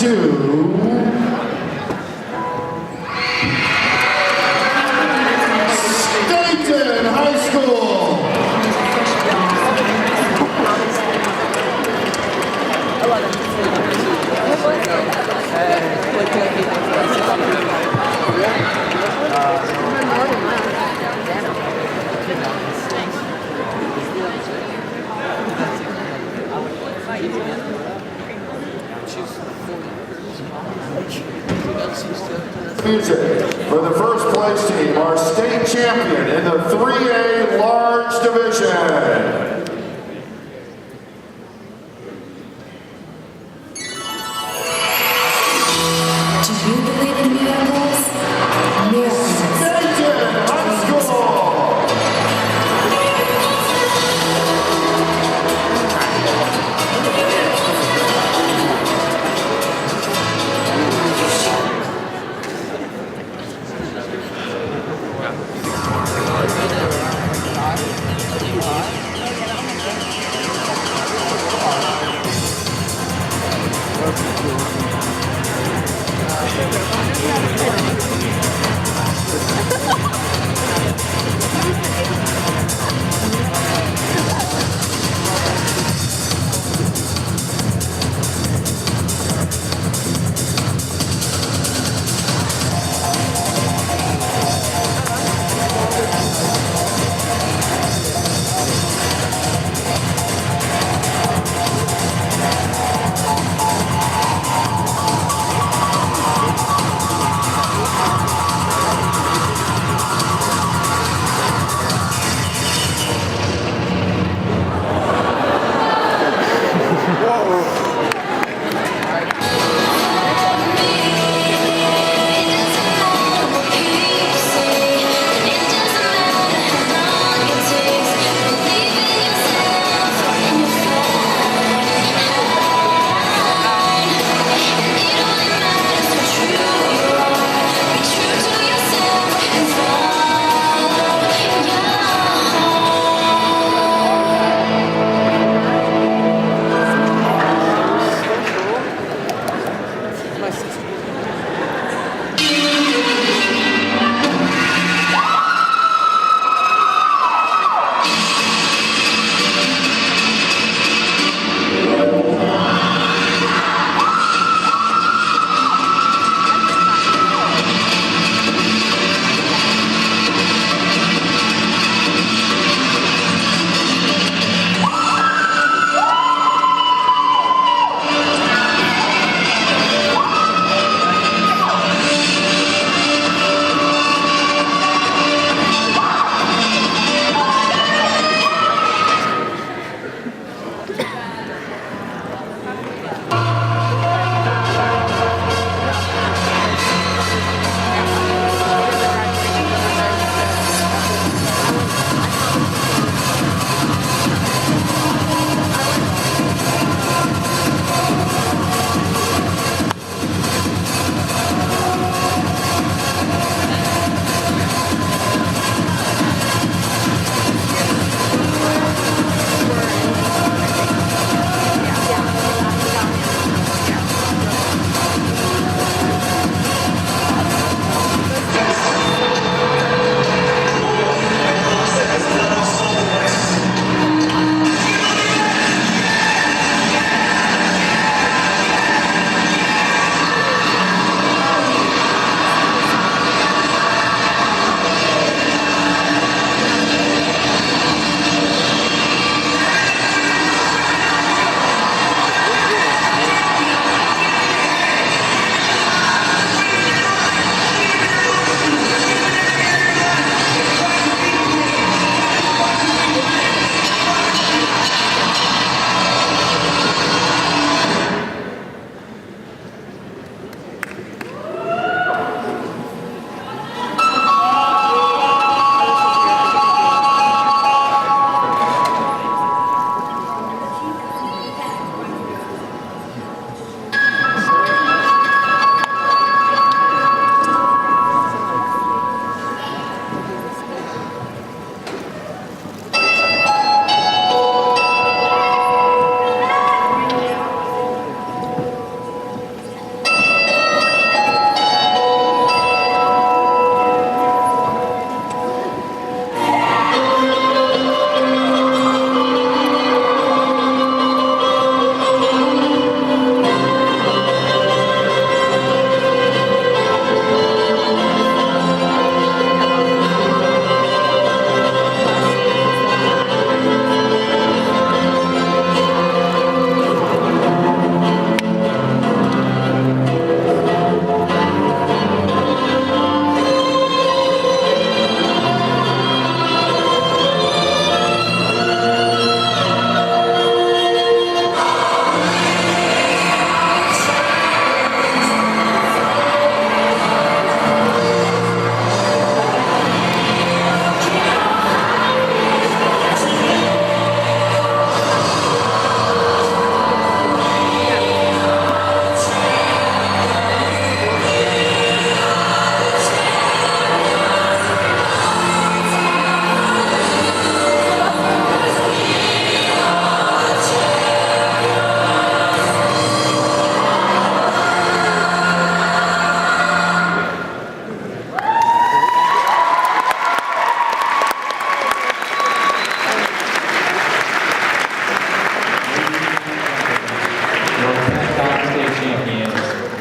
Stayton High School. Music for the first place team, our state champion in the 3A large division. Do you believe in miracles? Miracles. Stayton High School.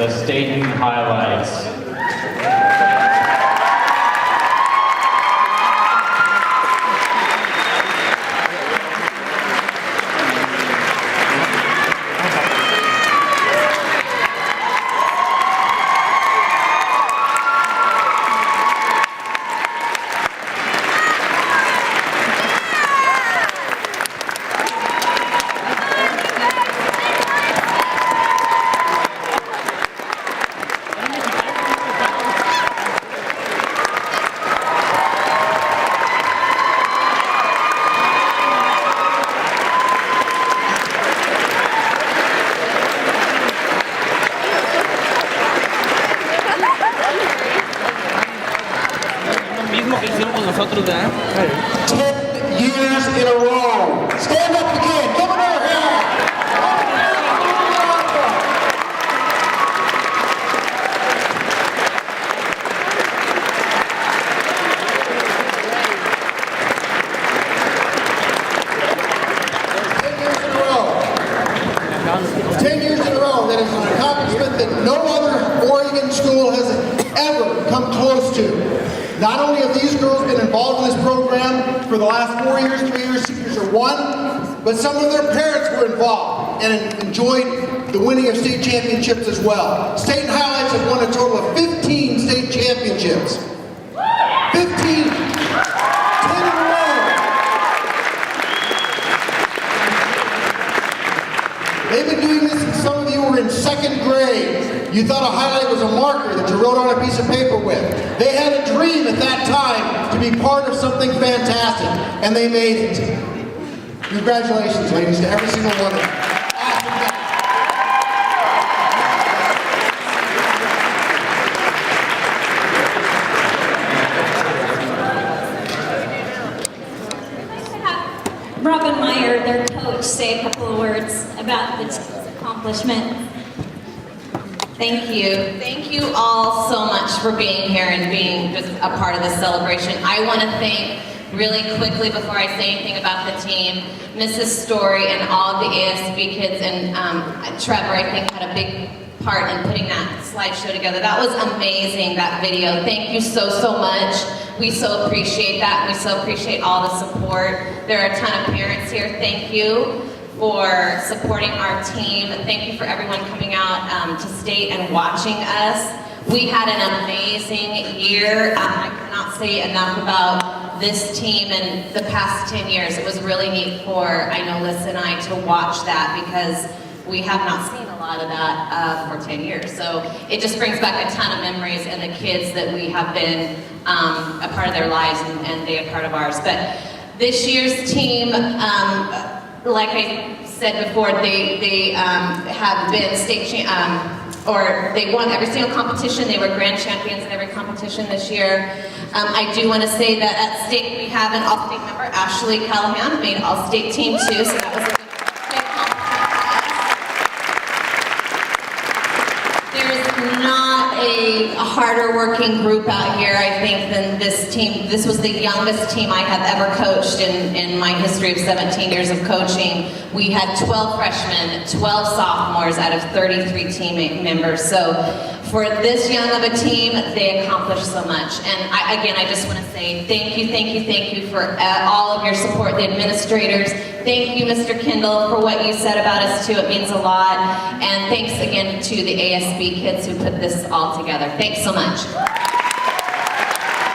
the Stayton highlights. Mismo que hicieron con nosotros, ¿verdad? 10 years in a row. Stand up again. Give them a hand. 10 years in a row. That is an accomplishment that no other Oregon school has ever come close to. Not only have these girls been involved in this program for the last 4 years, 3 years, seniors are 1, but some of their parents were involved and enjoyed the winning of state championships as well. State Highlights have won a total of 15 state championships. 15! 10 in a row! They've been doing this since some of you were in 2nd grade. You thought a highlight was a marker that you wrote on a piece of paper with. They had a dream at that time to be part of something fantastic, and they made it. Congratulations, ladies, to every single one of you. Robin Meyer, their coach, say a couple of words about the team's accomplishment. Thank you. Thank you all so much for being here and being just a part of this celebration. I want to thank, really quickly before I say anything about the team, Mrs. Story and all of the ASB kids, and Trevor, I think, had a big part in putting that slideshow together. That was amazing, that video. Thank you so, so much. We so appreciate that. We so appreciate all the support. There are a ton of parents here. Thank you for supporting our team. Thank you for everyone coming out to state and watching us. We had an amazing year. I cannot say enough about this team in the past 10 years. It was really neat for, I know, Liz and I to watch that because we have not seen a lot of that for 10 years. So it just brings back a ton of memories and the kids that we have been a part of their lives and they are part of ours. But this year's team, like I said before, they have been state or they won every single competition. They were grand champions in every competition this year. I do want to say that at state we have an all-state member, Ashley Callahan, made all-state team too, so that was a big compliment for us. There's not a harder working group out here, I think, than this team. This was the youngest team I have ever coached in my history of 17 years of coaching. We had 12 freshmen, 12 sophomores out of 33 team members. So for this young of a team, they accomplished so much. And I just want to say thank you for all of your support, the administrators. Thank you, Mr. Kendall, for what you said about us too. It means a lot. And thanks again to the ASB kids who put this all together. Thanks so much.